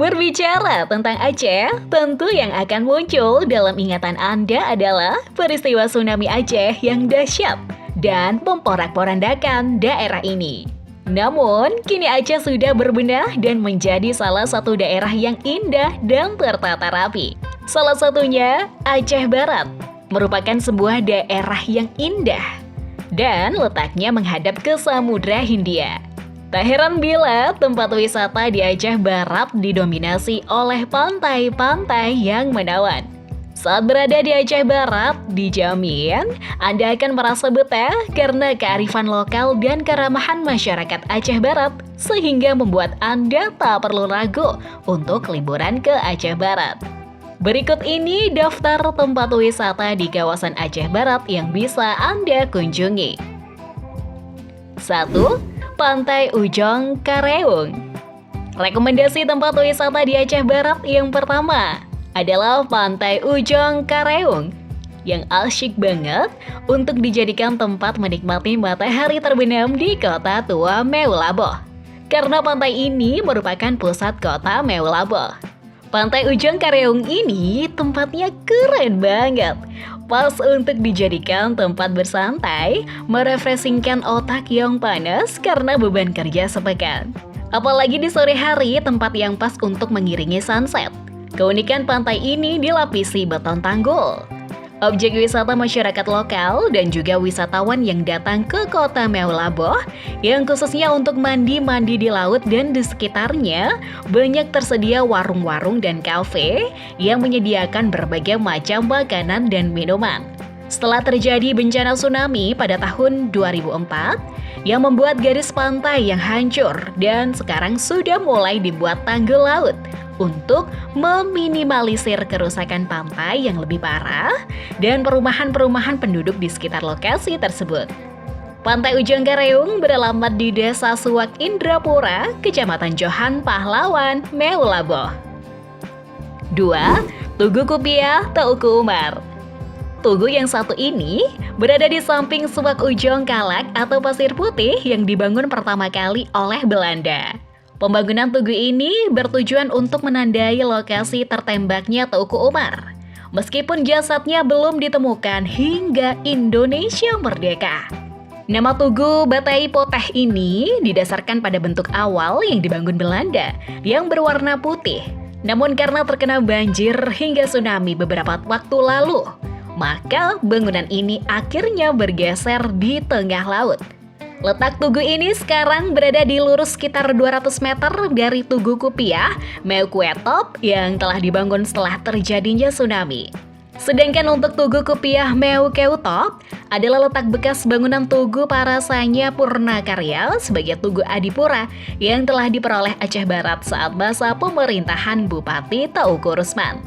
Berbicara tentang Aceh, tentu yang akan muncul dalam ingatan Anda adalah peristiwa tsunami Aceh yang dahsyat dan memporak-porandakan daerah ini. Namun, kini Aceh sudah berbenah dan menjadi salah satu daerah yang indah dan tertata rapi. Salah satunya Aceh Barat, merupakan sebuah daerah yang indah dan letaknya menghadap ke Samudra Hindia. Tak heran bila tempat wisata di Aceh Barat didominasi oleh pantai-pantai yang menawan. Saat berada di Aceh Barat, dijamin Anda akan merasa betah karena kearifan lokal dan keramahan masyarakat Aceh Barat, sehingga membuat Anda tak perlu ragu untuk liburan ke Aceh Barat. Berikut ini daftar tempat wisata di kawasan Aceh Barat yang bisa Anda kunjungi. 1. Pantai Ujong Kareung. Rekomendasi tempat wisata di Aceh Barat yang pertama adalah Pantai Ujong Kareung, yang asyik banget untuk dijadikan tempat menikmati matahari terbenam di kota tua Meulaboh. Karena pantai ini merupakan pusat kota Meulaboh. Pantai Ujong Kareung ini tempatnya keren banget. Pas untuk dijadikan tempat bersantai, merefreshingkan otak yang panas karena beban kerja sepekan. Apalagi di sore hari, tempat yang pas untuk mengiringi sunset. Keunikan pantai ini dilapisi beton tanggul. Objek wisata masyarakat lokal dan juga wisatawan yang datang ke kota Meulaboh, yang khususnya untuk mandi-mandi di laut dan di sekitarnya, banyak tersedia warung-warung dan kafe yang menyediakan berbagai macam makanan dan minuman. Setelah terjadi bencana tsunami pada tahun 2004, yang membuat garis pantai yang hancur dan sekarang sudah mulai dibuat tanggul laut untuk meminimalisir kerusakan pantai yang lebih parah dan perumahan-perumahan penduduk di sekitar lokasi tersebut. Pantai Ujong Kareung beralamat di Desa Suwak Indrapura, Kecamatan Johan Pahlawan, Meulaboh. 2. Tugu Kupiah Teuku Umar. Tugu yang satu ini berada di samping Suwak Ujong Kalak atau Pasir Putih yang dibangun pertama kali oleh Belanda. Pembangunan tugu ini bertujuan untuk menandai lokasi tertembaknya Teuku Umar, meskipun jasadnya belum ditemukan hingga Indonesia merdeka. Nama Tugu Batai Poteh ini didasarkan pada bentuk awal yang dibangun Belanda yang berwarna putih. Namun karena terkena banjir hingga tsunami beberapa waktu lalu, maka bangunan ini akhirnya bergeser di tengah laut. Letak tugu ini sekarang berada di lurus sekitar 200 meter dari Tugu Kupiah Meukuetop yang telah dibangun setelah terjadinya tsunami. Sedangkan untuk Tugu Kupiah Meukeutop adalah letak bekas bangunan Tugu Parasanya Purnakarya sebagai Tugu Adipura yang telah diperoleh Aceh Barat saat masa pemerintahan Bupati Teuku Rusman.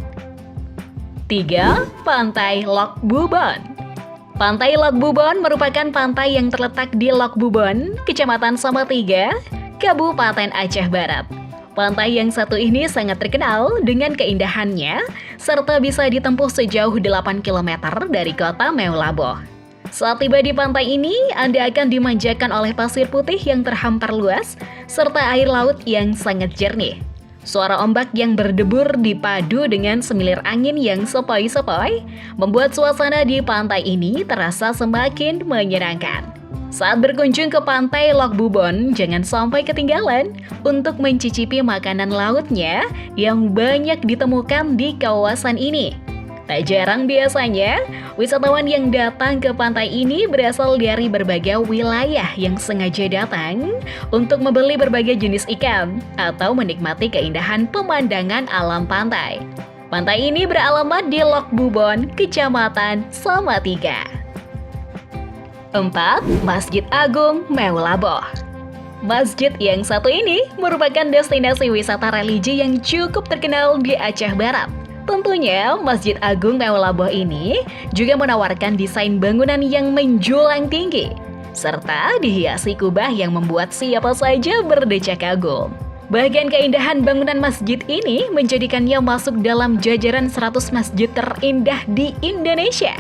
3. Pantai Lok Bubon. Pantai Lok Bubon merupakan pantai yang terletak di Lok Bubon, Kecamatan Salatiga, Kabupaten Aceh Barat. Pantai yang satu ini sangat terkenal dengan keindahannya, serta bisa ditempuh sejauh 8 km dari kota Meulaboh. Saat tiba di pantai ini, Anda akan dimanjakan oleh pasir putih yang terhampar luas, serta air laut yang sangat jernih. Suara ombak yang berdebur dipadu dengan semilir angin yang sepoi-sepoi membuat suasana di pantai ini terasa semakin menyenangkan. Saat berkunjung ke pantai Lok Bubon, jangan sampai ketinggalan untuk mencicipi makanan lautnya yang banyak ditemukan di kawasan ini. Tak jarang biasanya, wisatawan yang datang ke pantai ini berasal dari berbagai wilayah yang sengaja datang untuk membeli berbagai jenis ikan atau menikmati keindahan pemandangan alam pantai. Pantai ini beralamat di Lok Bubon, Kecamatan Salatiga. 4. Masjid Agung Meulaboh. Masjid yang satu ini merupakan destinasi wisata religi yang cukup terkenal di Aceh Barat. Tentunya, Masjid Agung Meulaboh ini juga menawarkan desain bangunan yang menjulang tinggi, serta dihiasi kubah yang membuat siapa saja berdecak kagum. Bahkan keindahan bangunan masjid ini menjadikannya masuk dalam jajaran 100 masjid terindah di Indonesia.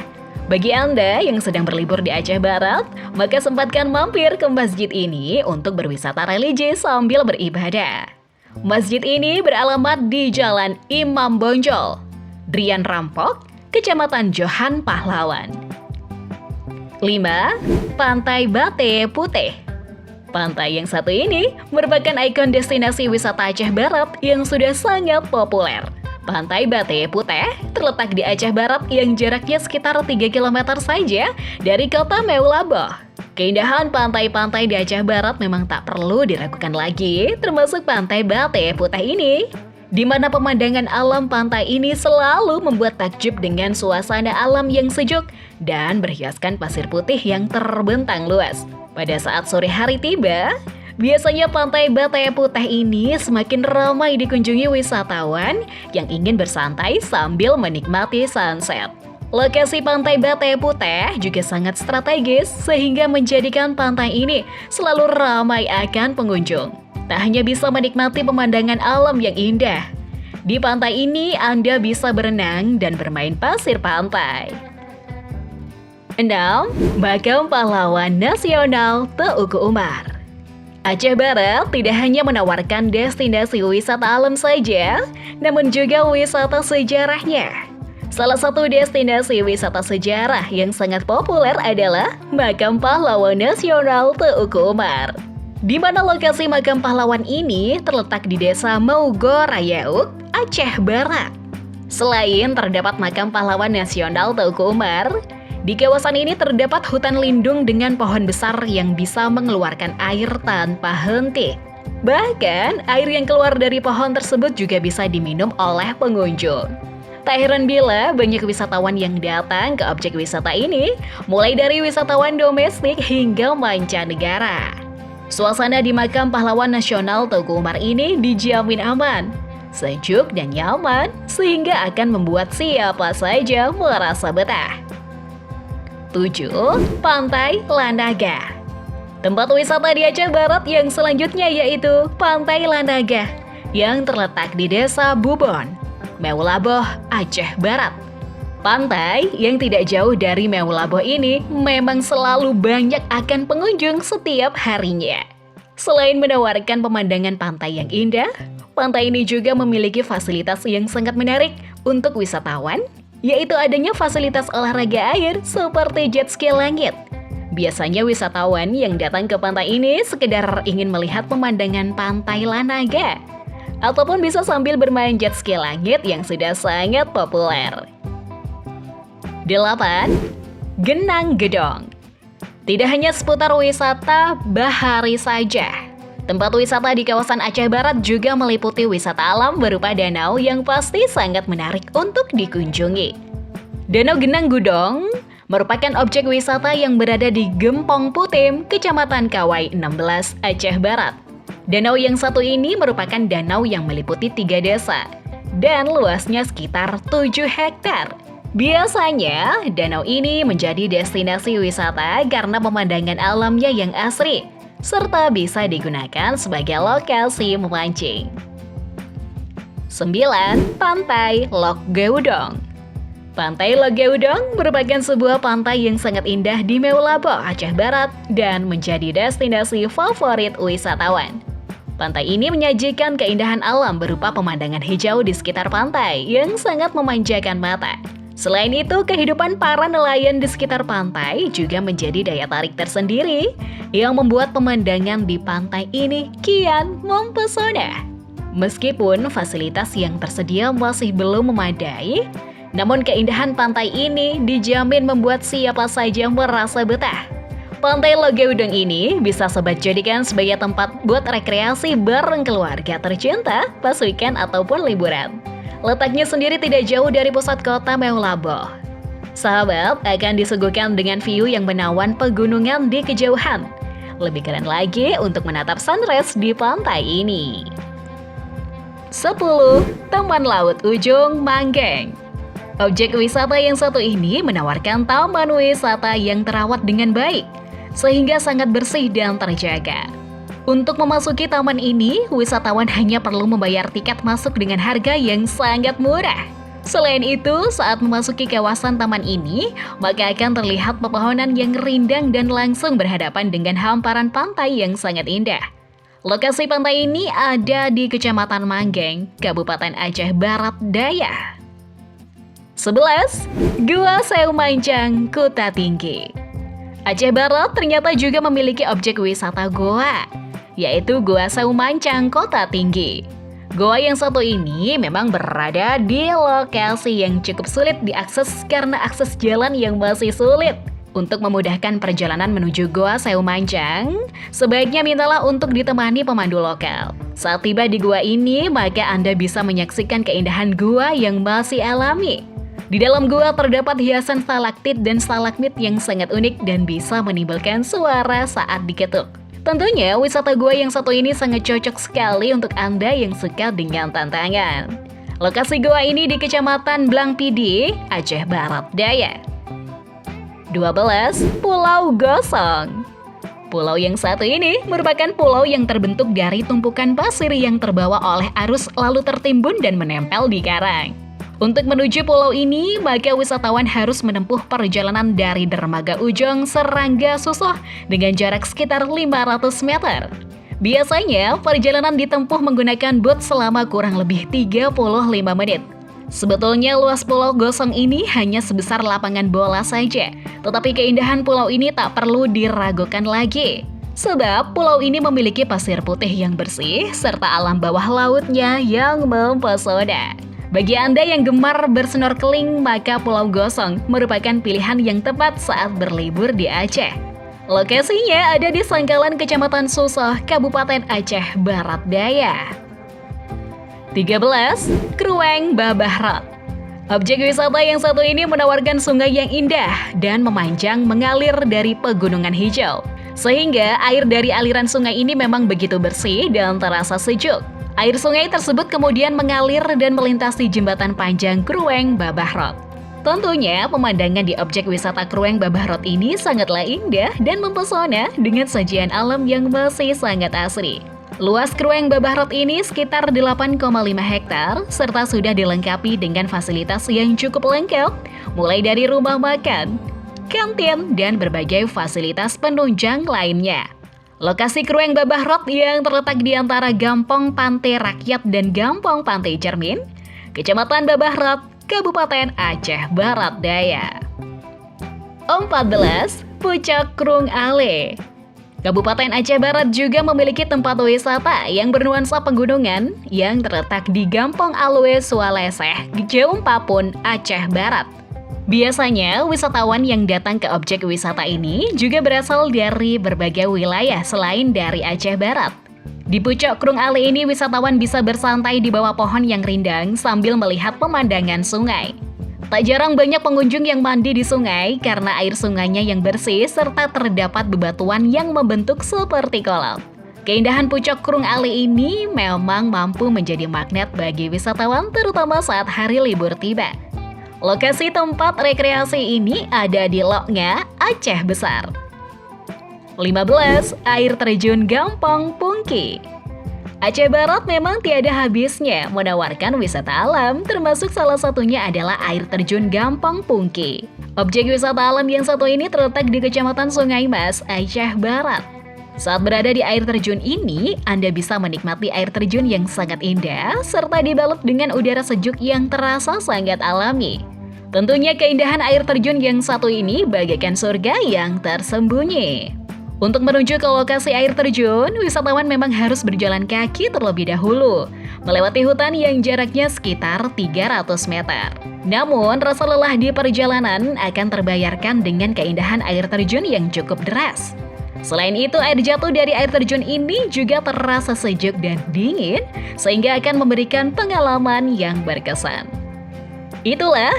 Bagi Anda yang sedang berlibur di Aceh Barat, maka sempatkan mampir ke masjid ini untuk berwisata religi sambil beribadah. Masjid ini beralamat di Jalan Imam Bonjol, Drian Rampok, Kecamatan Johan Pahlawan. 5. Pantai Bate Putih. Pantai yang satu ini merupakan ikon destinasi wisata Aceh Barat yang sudah sangat populer. Pantai Bate Putih terletak di Aceh Barat yang jaraknya sekitar 3 km saja dari kota Meulaboh. Keindahan pantai-pantai di Aceh Barat memang tak perlu diragukan lagi, termasuk Pantai Bate Putih ini, di mana pemandangan alam pantai ini selalu membuat takjub dengan suasana alam yang sejuk dan berhiaskan pasir putih yang terbentang luas. Pada saat sore hari tiba, biasanya Pantai Bate Putih ini semakin ramai dikunjungi wisatawan yang ingin bersantai sambil menikmati sunset. Lokasi Pantai Bate Putih juga sangat strategis sehingga menjadikan pantai ini selalu ramai akan pengunjung. Tak hanya bisa menikmati pemandangan alam yang indah, di pantai ini Anda bisa berenang dan bermain pasir pantai. 6. Makam Pahlawan Nasional Teuku Umar. Aceh Barat tidak hanya menawarkan destinasi wisata alam saja, namun juga wisata sejarahnya. Salah satu destinasi wisata sejarah yang sangat populer adalah Makam Pahlawan Nasional Teuku Umar, di mana lokasi makam pahlawan ini terletak di Desa Maugorayauk, Aceh Barat. Selain terdapat makam pahlawan nasional Teuku Umar, di kawasan ini terdapat hutan lindung dengan pohon besar yang bisa mengeluarkan air tanpa henti. Bahkan, air yang keluar dari pohon tersebut juga bisa diminum oleh pengunjung. Tak heran bila banyak wisatawan yang datang ke objek wisata ini, mulai dari wisatawan domestik hingga mancanegara. Suasana di makam pahlawan nasional Teuku Umar ini dijamin aman, sejuk dan nyaman, sehingga akan membuat siapa saja merasa betah. 7. Pantai Landaga. Tempat wisata di Aceh Barat yang selanjutnya yaitu Pantai Landaga, yang terletak di Desa Bubon, Meulaboh, Aceh Barat. Pantai yang tidak jauh dari Meulaboh ini memang selalu banyak akan pengunjung setiap harinya. Selain menawarkan pemandangan pantai yang indah, pantai ini juga memiliki fasilitas yang sangat menarik untuk wisatawan, yaitu adanya fasilitas olahraga air seperti jet ski langit. Biasanya wisatawan yang datang ke pantai ini sekedar ingin melihat pemandangan Pantai Landaga, ataupun bisa sambil bermain jet ski langit yang sudah sangat populer. 8. Genang Gedong. Tidak hanya seputar wisata bahari saja, tempat wisata di kawasan Aceh Barat juga meliputi wisata alam berupa danau yang pasti sangat menarik untuk dikunjungi. Danau Genang Gedong merupakan objek wisata yang berada di Gempong Putim, Kecamatan Kawai 16, Aceh Barat. Danau yang satu ini merupakan danau yang meliputi 3 desa dan luasnya sekitar 7 hektar. Biasanya, danau ini menjadi destinasi wisata karena pemandangan alamnya yang asri, serta bisa digunakan sebagai lokasi memancing. 9. Pantai Lok Geudong. Pantai Lok Geudong merupakan sebuah pantai yang sangat indah di Meulaboh, Aceh Barat, dan menjadi destinasi favorit wisatawan. Pantai ini menyajikan keindahan alam berupa pemandangan hijau di sekitar pantai yang sangat memanjakan mata. Selain itu, kehidupan para nelayan di sekitar pantai juga menjadi daya tarik tersendiri yang membuat pemandangan di pantai ini kian mempesona. Meskipun fasilitas yang tersedia masih belum memadai, namun keindahan pantai ini dijamin membuat siapa saja merasa betah. Pantai Lok Geudong ini bisa sobat jadikan sebagai tempat buat rekreasi bareng keluarga tercinta pas weekend ataupun liburan. Letaknya sendiri tidak jauh dari pusat kota Meulaboh. Sahabat akan disuguhkan dengan view yang menawan pegunungan di kejauhan. Lebih keren lagi untuk menatap sunrise di pantai ini. 10. Taman Laut Ujung Manggeng. Objek wisata yang satu ini menawarkan taman wisata yang terawat dengan baik, sehingga sangat bersih dan terjaga. Untuk memasuki taman ini, wisatawan hanya perlu membayar tiket masuk dengan harga yang sangat murah. Selain itu, saat memasuki kawasan taman ini, maka akan terlihat pepohonan yang rindang dan langsung berhadapan dengan hamparan pantai yang sangat indah. Lokasi pantai ini ada di Kecamatan Manggeng, Kabupaten Aceh Barat Daya. 11. Gua Sewu Manjang, Kuta Tinggi. Aceh Barat ternyata juga memiliki objek wisata goa, yaitu Gua Sewu Manjang, Kota Tinggi. Goa yang satu ini memang berada di lokasi yang cukup sulit diakses karena akses jalan yang masih sulit. Untuk memudahkan perjalanan menuju Goa Sewu Manjang, sebaiknya mintalah untuk ditemani pemandu lokal. Saat tiba di gua ini, maka Anda bisa menyaksikan keindahan gua yang masih alami. Di dalam gua terdapat hiasan stalaktit dan stalagmit yang sangat unik dan bisa menimbulkan suara saat diketuk. Tentunya wisata gua yang satu ini sangat cocok sekali untuk Anda yang suka dengan tantangan. Lokasi gua ini di Kecamatan Blangpidi, Aceh Barat Daya. 12. Pulau Gosong. Pulau yang satu ini merupakan pulau yang terbentuk dari tumpukan pasir yang terbawa oleh arus lalu tertimbun dan menempel di karang. Untuk menuju pulau ini, maka wisatawan harus menempuh perjalanan dari Dermaga Ujong Serangga Susoh dengan jarak sekitar 500 meter. Biasanya, perjalanan ditempuh menggunakan bot selama kurang lebih 35 menit. Sebetulnya luas Pulau Gosong ini hanya sebesar lapangan bola saja, tetapi keindahan pulau ini tak perlu diragukan lagi. Sebab pulau ini memiliki pasir putih yang bersih, serta alam bawah lautnya yang mempesona. Bagi Anda yang gemar bersnorkeling, maka Pulau Gosong merupakan pilihan yang tepat saat berlibur di Aceh. Lokasinya ada di Sangkalan Kecamatan Susoh, Kabupaten Aceh Barat Daya. 13. Krueng Babahrot. Objek wisata yang satu ini menawarkan sungai yang indah dan memanjang mengalir dari pegunungan hijau. Sehingga air dari aliran sungai ini memang begitu bersih dan terasa sejuk. Air sungai tersebut kemudian mengalir dan melintasi jembatan panjang Krueng Babahrot. Tentunya pemandangan di objek wisata Krueng Babahrot ini sangatlah indah dan mempesona dengan sajian alam yang masih sangat asri. Luas Krueng Babahrot ini sekitar 8,5 hektar, serta sudah dilengkapi dengan fasilitas yang cukup lengkap, mulai dari rumah makan, kantin, dan berbagai fasilitas penunjang lainnya. Lokasi Krueng Babahrot yang terletak di antara Gampong Pantai Rakyat dan Gampong Pantai Cermin, Kecamatan Babahrot, Kabupaten Aceh Barat Daya. 14. Pucok Krung Ale. Kabupaten Aceh Barat juga memiliki tempat wisata yang bernuansa pegunungan yang terletak di Gampong Alwe Sualeseh, Jeum Papun, Aceh Barat. Biasanya, wisatawan yang datang ke objek wisata ini juga berasal dari berbagai wilayah selain dari Aceh Barat. Di Pucok Krung Ale ini, wisatawan bisa bersantai di bawah pohon yang rindang sambil melihat pemandangan sungai. Tak jarang banyak pengunjung yang mandi di sungai karena air sungainya yang bersih serta terdapat bebatuan yang membentuk seperti kolam. Keindahan Pucok Krung Ale ini memang mampu menjadi magnet bagi wisatawan terutama saat hari libur tiba. Lokasi tempat rekreasi ini ada di Loknga, Aceh Besar. 15. Air Terjun Gampong Pungki. Aceh Barat memang tiada habisnya menawarkan wisata alam, termasuk salah satunya adalah air terjun Gampong Pungki. Objek wisata alam yang satu ini terletak di Kecamatan Sungai Mas, Aceh Barat. Saat berada di air terjun ini, Anda bisa menikmati air terjun yang sangat indah, serta dibalut dengan udara sejuk yang terasa sangat alami. Tentunya keindahan air terjun yang satu ini bagaikan surga yang tersembunyi. Untuk menuju ke lokasi air terjun, wisatawan memang harus berjalan kaki terlebih dahulu, melewati hutan yang jaraknya sekitar 300 meter. Namun, rasa lelah di perjalanan akan terbayarkan dengan keindahan air terjun yang cukup deras. Selain itu, air jatuh dari air terjun ini juga terasa sejuk dan dingin, sehingga akan memberikan pengalaman yang berkesan. Itulah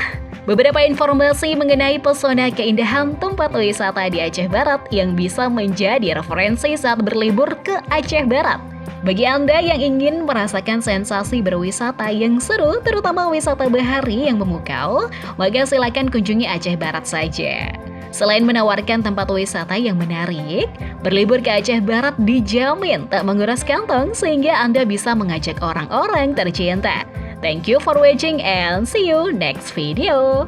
beberapa informasi mengenai pesona keindahan tempat wisata di Aceh Barat yang bisa menjadi referensi saat berlibur ke Aceh Barat. Bagi Anda yang ingin merasakan sensasi berwisata yang seru, terutama wisata bahari yang memukau, maka silakan kunjungi Aceh Barat saja. Selain menawarkan tempat wisata yang menarik, berlibur ke Aceh Barat dijamin tak menguras kantong sehingga Anda bisa mengajak orang-orang tercinta. Thank you for watching and see you next video.